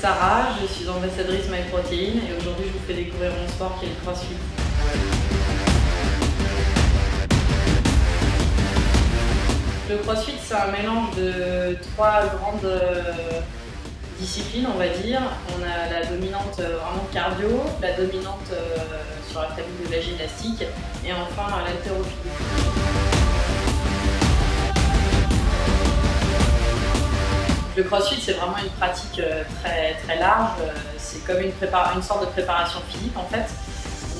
Sarah, je suis ambassadrice MyProtein et aujourd'hui je vous fais découvrir mon sport qui est le CrossFit. Le CrossFit, c'est un mélange de trois grandes disciplines, on va dire. On a la dominante vraiment cardio, la dominante sur la famille de la gymnastique et enfin l'haltérophilie. Le CrossFit, c'est vraiment une pratique très large. C'est comme une sorte de préparation physique en fait.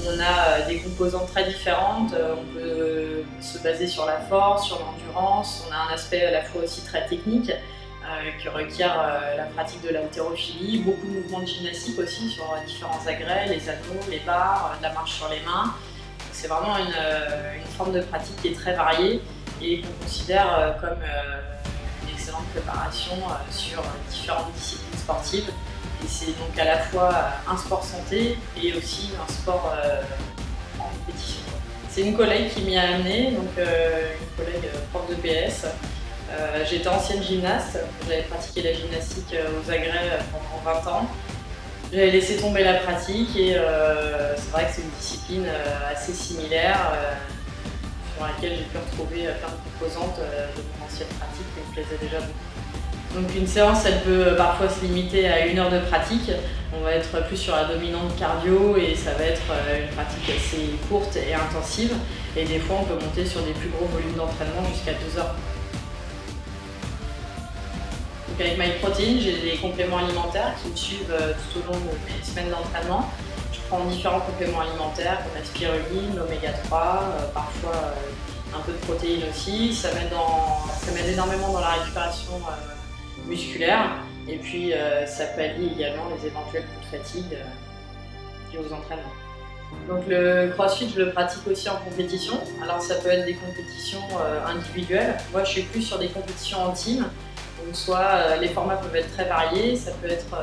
On a des composantes très différentes. On peut se baser sur la force, sur l'endurance. On a un aspect à la fois aussi très technique qui requiert la pratique de l'haltérophilie, beaucoup de mouvements de gymnastique aussi sur différents agrès, les anneaux, les barres, de la marche sur les mains. C'est vraiment une forme de pratique qui est très variée et qu'on considère comme une excellente préparation sur différentes disciplines sportives. Et c'est donc à la fois un sport santé et aussi un sport en compétition. C'est une collègue qui m'y a amené, donc une collègue prof de PS. J'étais ancienne gymnaste, j'avais pratiqué la gymnastique aux agrès pendant 20 ans. J'avais laissé tomber la pratique et c'est vrai que c'est une discipline assez similaire sur laquelle j'ai pu retrouver plein de composantes de mon ancienne pratique qui me plaisait déjà beaucoup. Donc une séance, elle peut parfois se limiter à 1 heure de pratique. On va être plus sur la dominante cardio et ça va être une pratique assez courte et intensive. Et des fois, on peut monter sur des plus gros volumes d'entraînement jusqu'à 2 heures. Donc avec MyProtein, j'ai des compléments alimentaires qui me suivent tout au long de mes semaines d'entraînement. Je prends différents compléments alimentaires comme la spiruline, l'oméga 3, parfois un peu de protéines aussi. Ça m'aide énormément dans la récupération musculaire et puis ça pallie également les éventuels coups de fatigue liés aux entraînements. Donc le CrossFit, je le pratique aussi en compétition. Alors ça peut être des compétitions individuelles. Moi je suis plus sur des compétitions en team. Donc soit les formats peuvent être très variés, ça peut être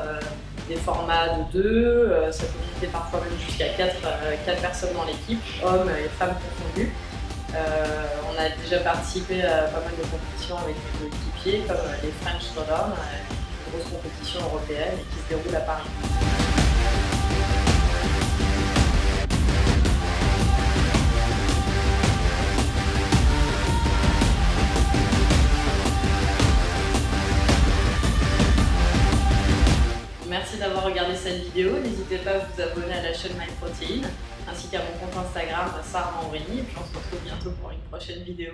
des formats de 2, ça peut monter parfois même jusqu'à 4 personnes dans l'équipe, hommes et femmes confondus. On a déjà participé à pas mal de compétitions avec des coéquipiers comme les French Showdown, une grosse compétition européenne et qui se déroule à Paris. Merci d'avoir regardé cette vidéo, n'hésitez pas à vous abonner à la chaîne MyProtein ainsi qu'à mon compte Instagram Sarah Henry et puis on se retrouve bientôt pour une prochaine vidéo.